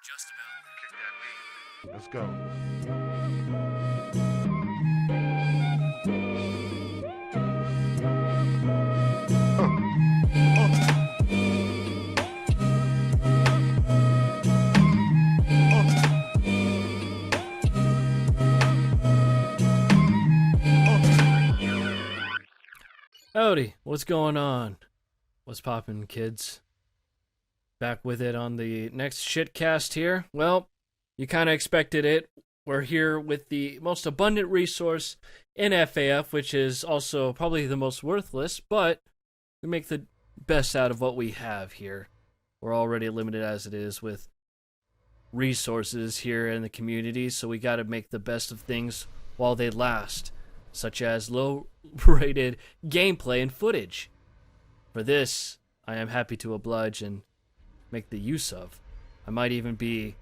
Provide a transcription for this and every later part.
Just about. Let's go. Howdy, what's going on? What's poppin', kids? Back with it on the next shitcast here. Well, you kind of expected it. We're here with the most abundant resource in FAF, which is also probably the most worthless, but we make the best out of what we have here. We're already limited as it is with resources here in the community, so we gotta make the best of things while they last, such as low-rated gameplay and footage. For this, I am happy to oblige and make the use of. I might even be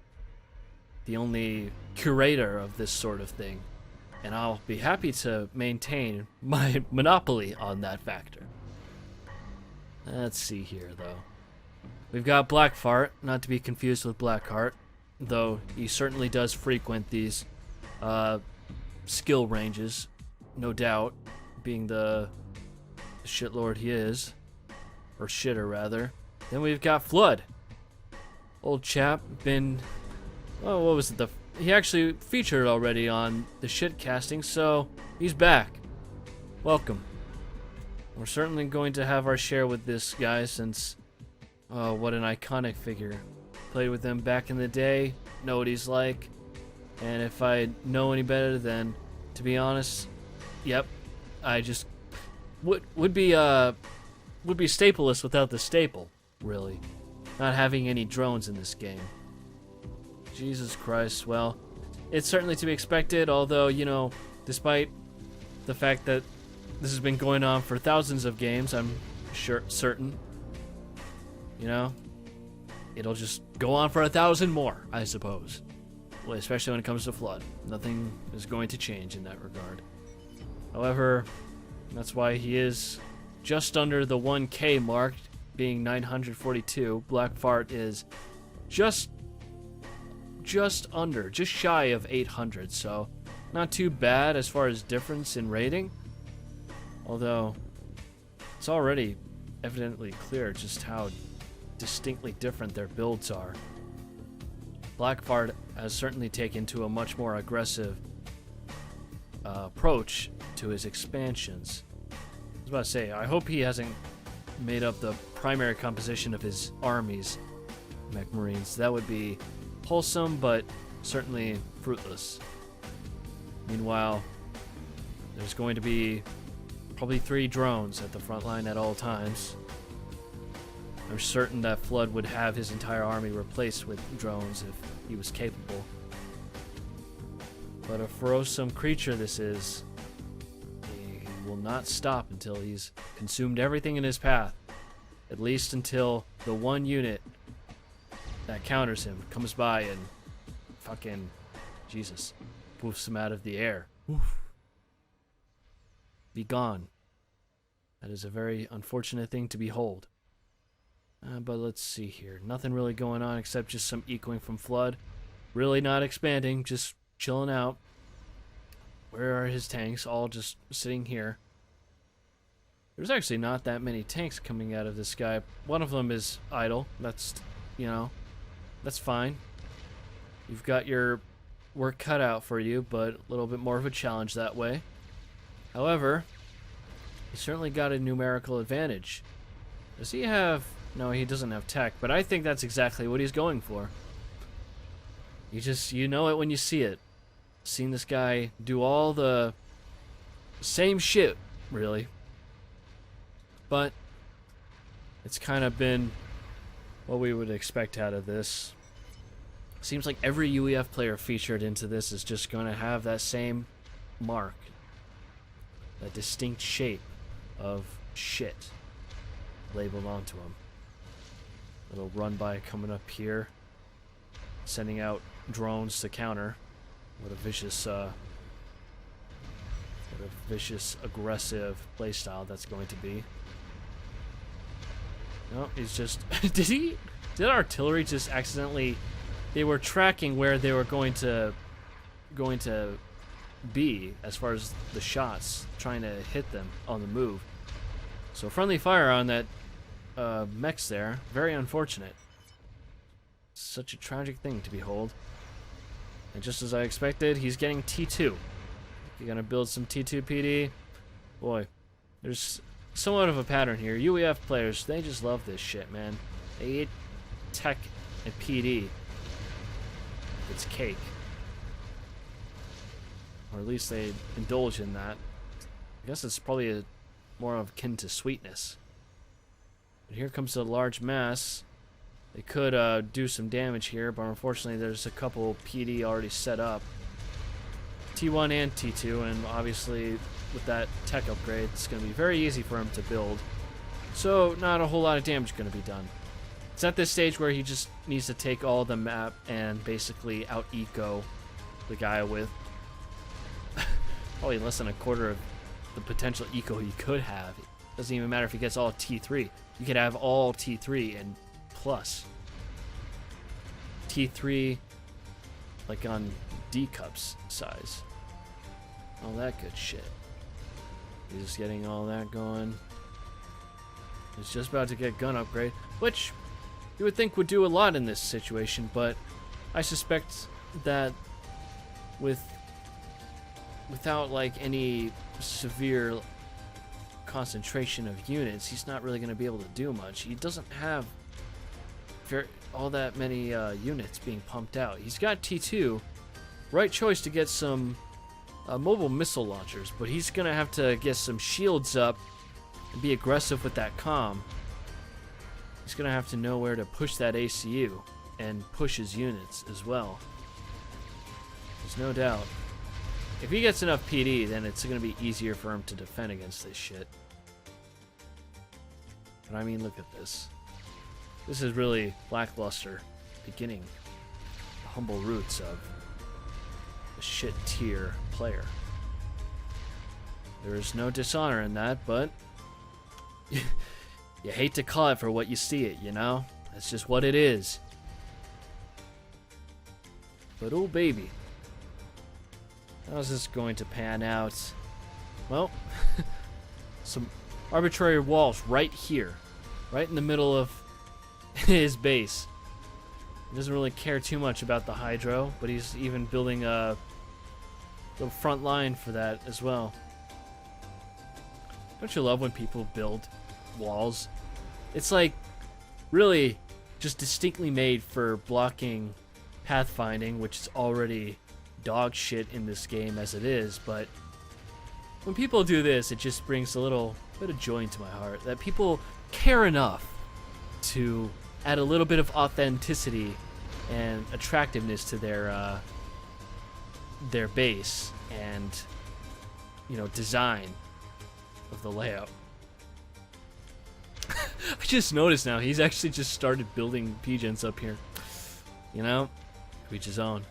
the only curator of this sort of thing, and I'll be happy to maintain my monopoly on that factor. Let's see here, though. We've got Blackfart, not to be confused with Blackheart, though he certainly does frequent these skill ranges, no doubt, being the shitlord he is, or shitter rather. Then we've got Flood. Old chap, been, oh, what was it? He actually featured already on the shit casting, so he's back. Welcome. We're certainly going to have our share with this guy since, oh, what an iconic figure. Played with him back in the day, know what he's like, and if I know any better, then, to be honest, yep, I just would be stapleless without the staple, really. Not having any drones in this game. Jesus Christ, well, it's certainly to be expected, although, you know, despite the fact that this has been going on for thousands of games, I'm certain, you know, it'll just go on for 1,000 more, I suppose. Well, especially when it comes to Flood. Nothing is going to change in that regard. However, that's why he is just under the 1K mark, being 942. Blackfart is just shy of 800, so not too bad as far as difference in rating. Although, it's already evidently clear just how distinctly different their builds are. Blackfart has certainly taken to a much more aggressive approach to his expansions. I was about to say, I hope he hasn't made up the primary composition of his armies, Mech Marines. That would be wholesome, but certainly fruitless. Meanwhile, there's going to be probably 3 drones at the front line at all times. I'm certain that Flood would have his entire army replaced with drones if he was capable. But a ferocious creature this is. He will not stop until he's consumed everything in his path. At least until the one unit that counters him comes by and fucking, Jesus, poofs him out of the air. Oof. Be gone. That is a very unfortunate thing to behold. But let's see here. Nothing really going on except just some echoing from Flood. Really not expanding, just chilling out. Where are his tanks? All just sitting here. There's actually not that many tanks coming out of this guy. One of them is idle. That's, you know, that's fine. You've got your work cut out for you, but a little bit more of a challenge that way. However, he certainly got a numerical advantage. Does he have... No, he doesn't have tech, but I think that's exactly what he's going for. You know it when you see it. Seen this guy do all the same shit, really. But it's kind of been what we would expect out of this. Seems like every UEF player featured into this is just going to have that same mark. That distinct shape of shit labeled onto him. Little run by coming up here, sending out drones to counter. What a vicious, aggressive playstyle that's going to be. No, he's just... Did artillery just accidentally they were tracking where they were going to be as far as the shots, trying to hit them on the move. So friendly fire on that mechs there. Very unfortunate. Such a tragic thing to behold. And just as I expected, he's getting T2. You're gonna build some T2 PD. Boy, there's somewhat of a pattern here. UEF players, they just love this shit, man. They eat tech and PD. It's cake. Or at least they indulge in that. I guess it's probably more of akin to sweetness. But here comes a large mass. They could do some damage here, but unfortunately there's a couple PD already set up. T1 and T2, and obviously with that tech upgrade, it's going to be very easy for him to build. So not a whole lot of damage going to be done. It's at this stage where he just needs to take all the map and basically out-eco the guy with probably less than a quarter of the potential eco he could have. It doesn't even matter if he gets all T3. You could have all T3 and plus. T3 like on D cups size. All that good shit. He's just getting all that going. He's just about to get gun upgrade, which you would think would do a lot in this situation, but I suspect that without like any severe concentration of units, he's not really going to be able to do much. He doesn't have all that many units being pumped out. He's got T2, right choice to get some mobile missile launchers, but he's going to have to get some shields up and be aggressive with that comm. He's going to have to know where to push that ACU and push his units as well. There's no doubt. If he gets enough PD, then it's going to be easier for him to defend against this shit. But I mean, look at this. This is really lackluster beginning. The humble roots of a shit tier player. There is no dishonor in that, but you hate to call it for what you see it, you know? That's just what it is. But oh baby. How's this going to pan out? Well, some arbitrary walls right here. Right in the middle of his base. He doesn't really care too much about the hydro, but he's even building a little front line for that as well. Don't you love when people build walls? It's like really just distinctly made for blocking pathfinding, which is already dog shit in this game as it is, but when people do this, it just brings a little bit of joy into my heart that people care enough to add a little bit of authenticity and attractiveness to their base and, you know, design of the layout. I just noticed now he's actually just started building P-gens up here. You know, to each his own.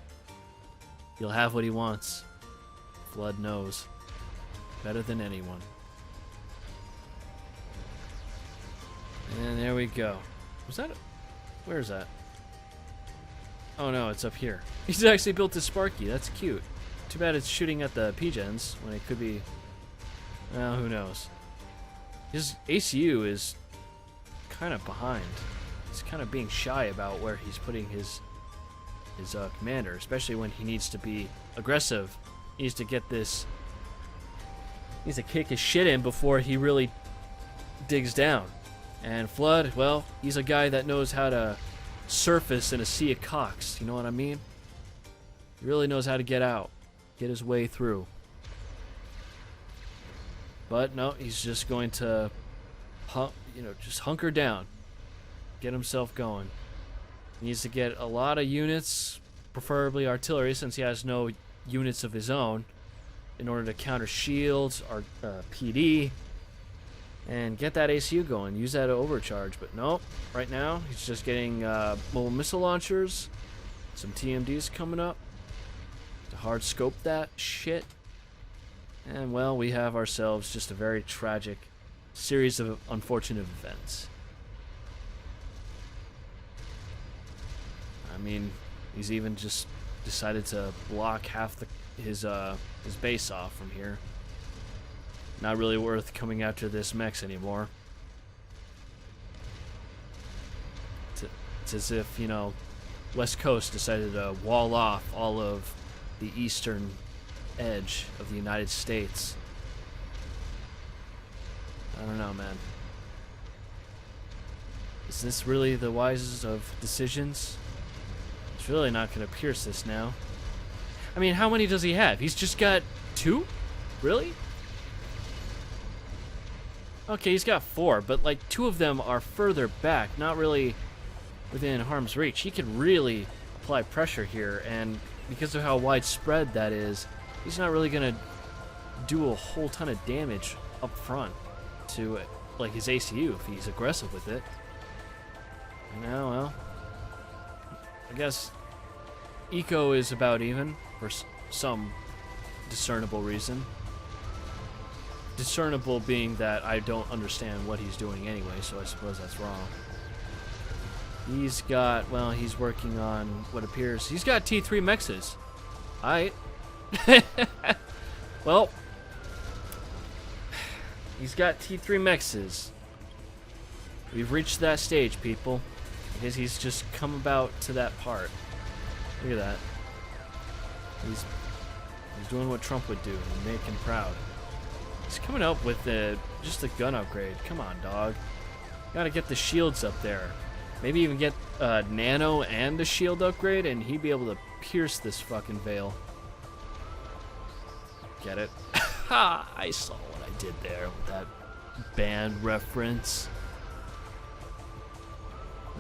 He'll have what he wants. Flood knows better than anyone. And there we go. Was that where is that? Oh no, it's up here. He's actually built a Sparky. That's cute. Too bad it's shooting at the P-gens when it could be... Well, who knows. His ACU is kind of behind. He's kind of being shy about where he's putting his commander, especially when he needs to be aggressive. He needs to get this... He needs to kick his shit in before he really digs down. And Flood, well, he's a guy that knows how to surface in a sea of cocks. You know what I mean? He really knows how to get out, get his way through. But no, he's just going to, just hunker down, get himself going. He needs to get a lot of units, preferably artillery, since he has no units of his own, in order to counter shields or PD. And get that ACU going. Use that to overcharge. But nope. Right now, he's just getting mobile missile launchers. Some TMDs coming up. To hard scope that shit. And, well, we have ourselves just a very tragic series of unfortunate events. I mean, He's even just decided to block half his base off from here. Not really worth coming after this mechs anymore. It's as if, you know, West Coast decided to wall off all of the eastern edge of the United States. I don't know, man. Is this really the wisest of decisions? It's really not going to pierce this now. I mean, how many does he have? He's just got 2? Really? Okay, he's got 4, but like 2 of them are further back, not really within harm's reach. He could really apply pressure here, and because of how widespread that is, he's not really going to do a whole ton of damage up front to like his ACU if he's aggressive with it. No, well, I guess eco is about even for some discernible reason. Discernible being that I don't understand what he's doing anyway, so I suppose that's wrong. He's got, well, he's working on what appears, he's got T3 mexes. Alright. Well, he's got T3 mexes. We've reached that stage, people. Because he's just come about to that part. Look at that. He's doing what Trump would do and make him proud. He's coming up with just a gun upgrade. Come on, dog. Gotta get the shields up there. Maybe even get nano and a shield upgrade, and he'd be able to pierce this fucking veil. Get it? Ha! I saw what I did there with that band reference.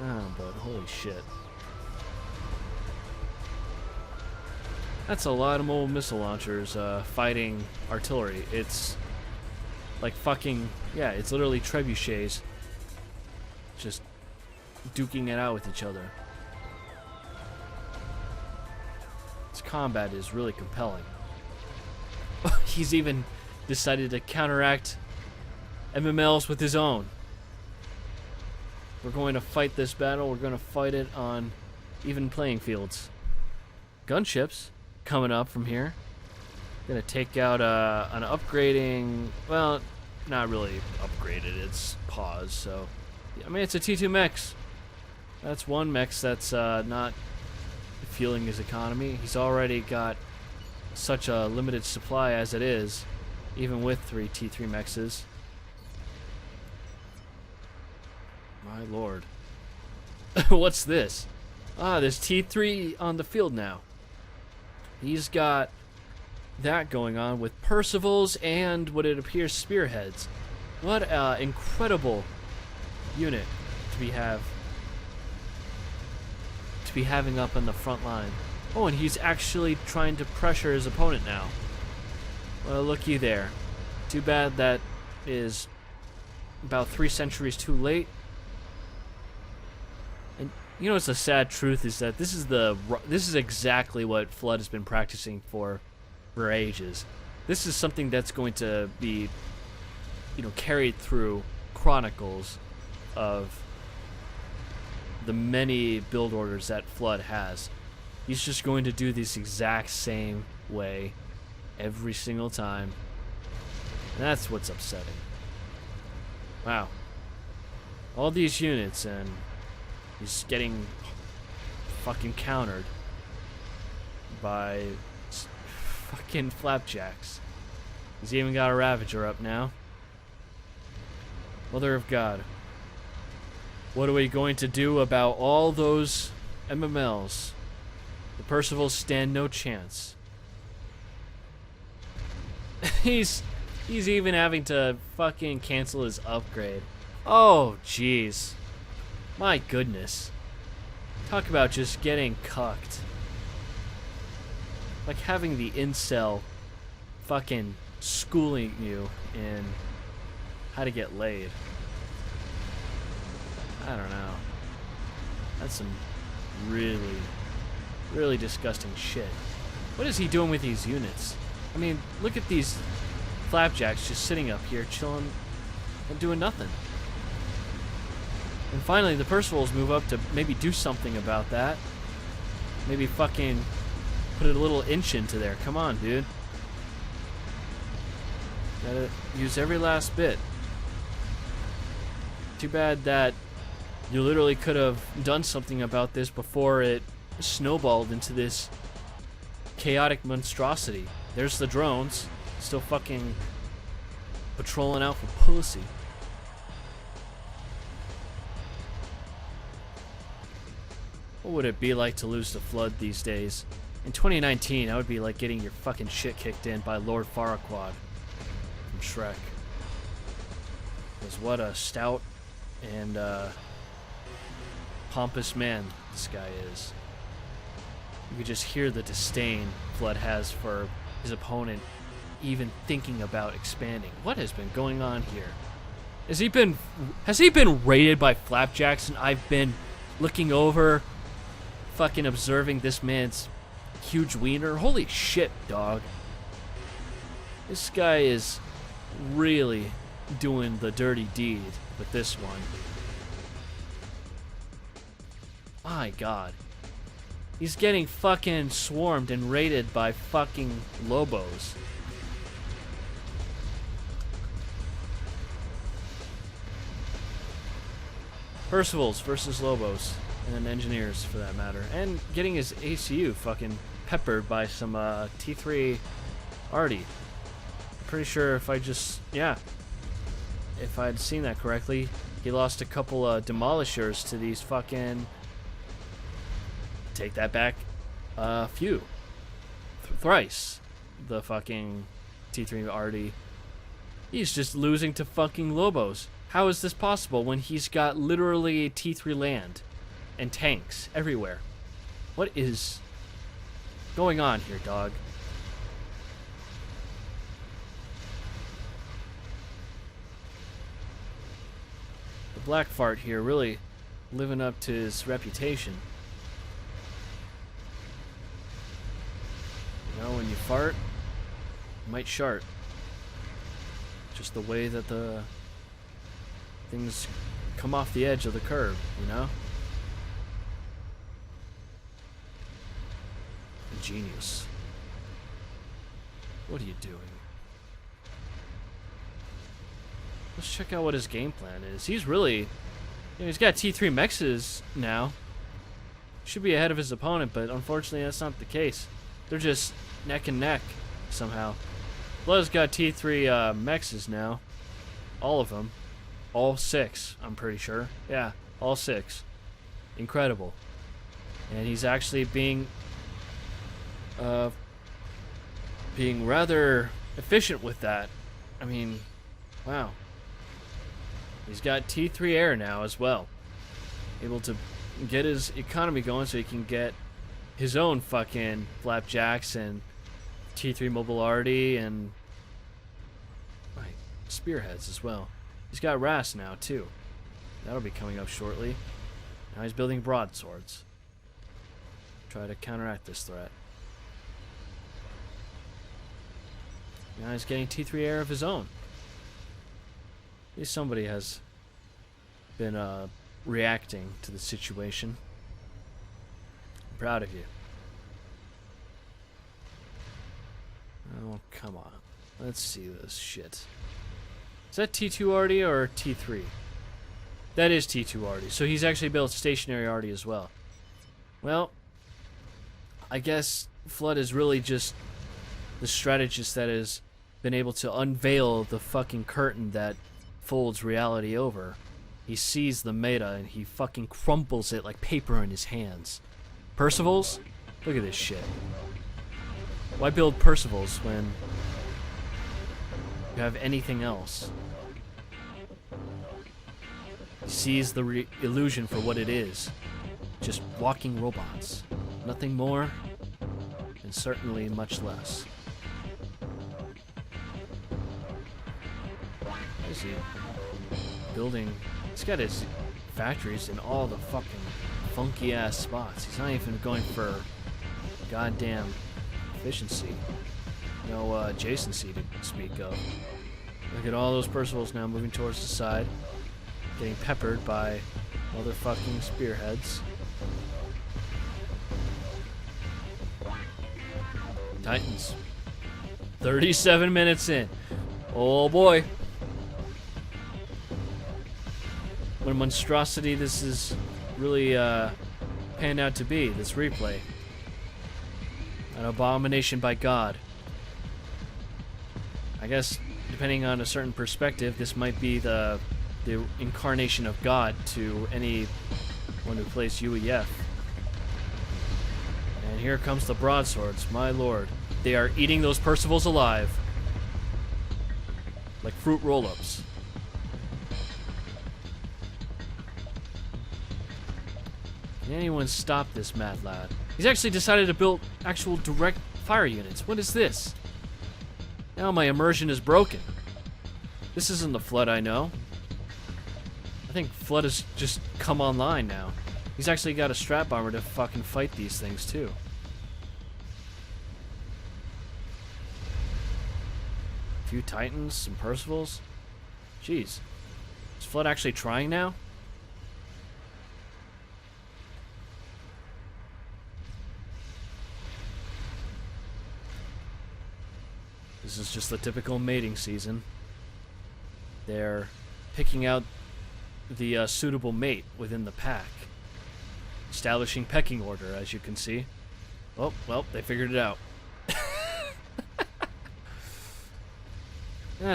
Oh, but holy shit. That's a lot of mobile missile launchers fighting artillery. It's like fucking, yeah, it's literally trebuchets just duking it out with each other. This combat is really compelling. He's even decided to counteract MMLs with his own. We're going to fight this battle. We're going to fight it on even playing fields. Gunships coming up from here. Gonna take out an upgrading. Well, not really upgraded. It's paused. So, I mean, it's a T2 mechs. That's one mechs that's not fueling his economy. He's already got such a limited supply as it is, even with 3 T3 mexes. My lord. What's this? Ah, there's T3 on the field now. He's got that going on with Percivals and what it appears spearheads. What an incredible unit to be having up on the front line. Oh, and he's actually trying to pressure his opponent now. Well, looky there. Too bad that is about 3 centuries too late. And you know what's the sad truth is that this is exactly what Flood has been practicing for ages. This is something that's going to be, you know, carried through chronicles of the many build orders that Flood has. He's just going to do this exact same way every single time. And that's what's upsetting. Wow. All these units, and he's getting fucking countered by fucking flapjacks. He's even got a Ravager up now. Mother of God. What are we going to do about all those MMLs? The Percivals stand no chance. He's even having to fucking cancel his upgrade. Oh, jeez. My goodness. Talk about just getting cucked. Like having the incel fucking schooling you in how to get laid. I don't know. That's some really, really disgusting shit. What is he doing with these units? I mean, look at these flapjacks just sitting up here chilling and doing nothing. And finally, the Percivals move up to maybe do something about that. Maybe fucking put a little inch into there. Come on, dude. Gotta use every last bit. Too bad that you literally could have done something about this before it snowballed into this chaotic monstrosity. There's the drones, still fucking patrolling out for pussy. What would it be like to lose the Flood these days? In 2019, that would be like getting your fucking shit kicked in by Lord Farquaad from Shrek. Because what a stout and pompous man this guy is. You could just hear the disdain Flood has for his opponent even thinking about expanding. What has been going on here? Has he been raided by flapjacks and I've been looking over, fucking observing this man's huge wiener? Holy shit, dog. This guy is really doing the dirty deed with this one. My god. He's getting fucking swarmed and raided by fucking Lobos. Percivals versus Lobos. And engineers, for that matter. And getting his ACU fucking peppered by some T3 Arty. I'm pretty sure if I'd seen that correctly, he lost a couple demolishers to these fucking... Take that back. Thrice. The fucking T3 Arty. He's just losing to fucking Lobos. How is this possible when he's got literally T3 land and tanks everywhere? What is going on here, dog? The Blackfart here really living up to his reputation. You know, when you fart, you might shart. Just the way that the things come off the edge of the curb, you know? Genius. What are you doing? Let's check out what his game plan is. He's really... You know, he's got T3 mexes now. Should be ahead of his opponent, but unfortunately that's not the case. They're just neck and neck, somehow. Blood's got T3 mexes now. All of them. All 6, I'm pretty sure. Yeah, all 6. Incredible. And he's actually being rather efficient with that. I mean, wow. He's got T3 air now as well. Able to get his economy going so he can get his own fucking flapjacks and T3 mobile arty and spearheads as well. He's got RAS now too. That'll be coming up shortly. Now he's building broadswords. Try to counteract this threat. Now he's getting T3 air of his own. At least somebody has been reacting to the situation. I'm proud of you. Oh, come on. Let's see this shit. Is that T2 Arty or T3? That is T2 Arty. So he's actually built stationary Arty as well. Well, I guess Flood is really just the strategist that has been able to unveil the fucking curtain that folds reality over. He sees the meta and he fucking crumples it like paper in his hands. Percivals? Look at this shit. Why build Percivals when you have anything else? He sees the illusion for what it is. Just walking robots. Nothing more, and certainly much less. Is he building? He's got his factories in all the fucking funky ass spots. He's not even going for goddamn efficiency. No adjacency to speak of. Look at all those Percivals now moving towards the side, getting peppered by motherfucking spearheads. Titans. 37 minutes in. Oh boy. What a monstrosity this is really panned out to be, this replay. An abomination by God. I guess, depending on a certain perspective, this might be the incarnation of God to anyone who plays UEF. And here comes the broadswords, my lord. They are eating those Percivals alive. Like fruit roll-ups. Can anyone stop this mad lad? He's actually decided to build actual direct fire units. What is this? Now my immersion is broken. This isn't the Flood I know. I think Flood has just come online now. He's actually got a strap armor to fucking fight these things too. A few Titans, some Percivals. Jeez. Is Flood actually trying now? This is just the typical mating season. They're picking out the suitable mate within the pack. Establishing pecking order, as you can see. Oh, well, they figured it out.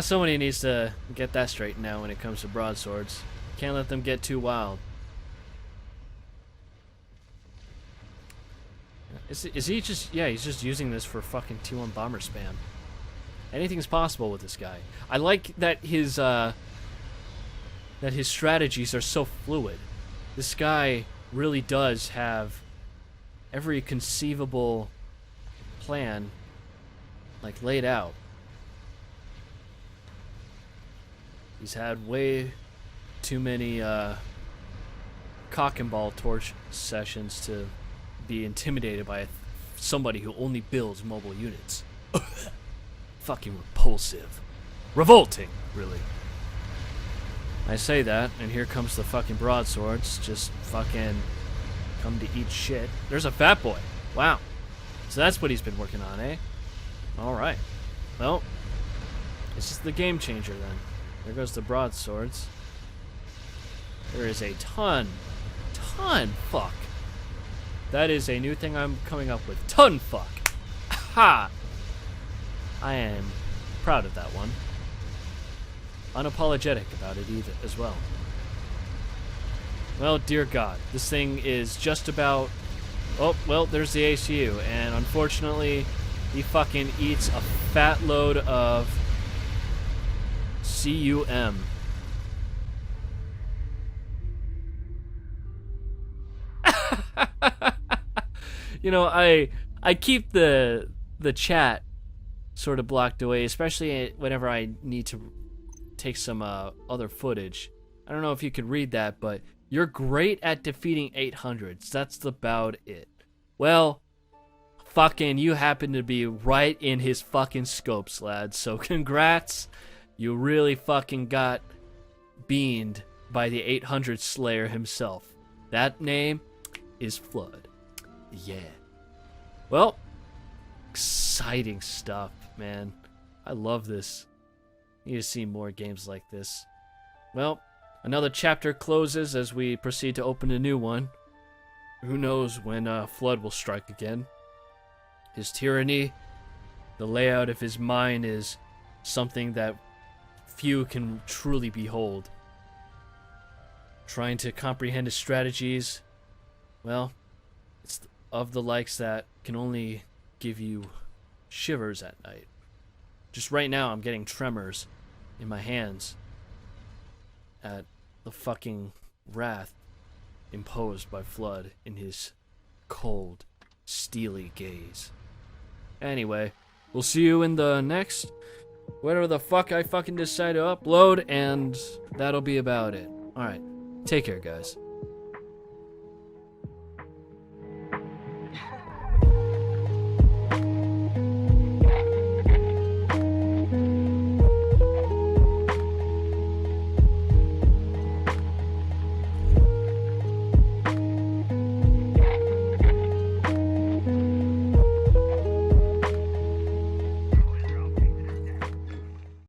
Somebody needs to get that straight now when it comes to broadswords. Can't let them get too wild. Is he just... Yeah, he's just using this for fucking T1 bomber spam. Anything's possible with this guy. I like that his strategies are so fluid. This guy really does have every conceivable plan like laid out. He's had way too many cock and ball torch sessions to be intimidated by somebody who only builds mobile units. Fucking repulsive. Revolting, really. I say that, and here comes the fucking broadswords, just fucking come to eat shit. There's a fat boy. Wow. So that's what he's been working on, eh? Alright. Well, this is the game changer then. There goes the broadswords. There is a ton, fuck. That is a new thing I'm coming up with. Ton fuck. Ha! I am proud of that one. Unapologetic about it either as well. Well, dear God, this thing is just about... Oh, well, there's the ACU, and unfortunately, he fucking eats a fat load of CUM. You know, I keep the chat sort of blocked away, especially whenever I need to take some other footage. I don't know if you could read that, but you're great at defeating 800s. That's about it. Well, fucking you happen to be right in his fucking scopes, lad. So congrats. You really fucking got beamed by the 800 Slayer himself. That name is Flood. Yeah. Well, exciting stuff, man. I love this. Need to see more games like this. Well, another chapter closes as we proceed to open a new one. Who knows when Flood will strike again. His tyranny, the layout of his mind is something that few can truly behold. Trying to comprehend his strategies, well, it's of the likes that can only give you shivers at night. Just right now, I'm getting tremors in my hands at the fucking wrath imposed by Flood in his cold, steely gaze. Anyway, we'll see you in the next whatever the fuck I fucking decide to upload, and that'll be about it. Alright, take care, guys.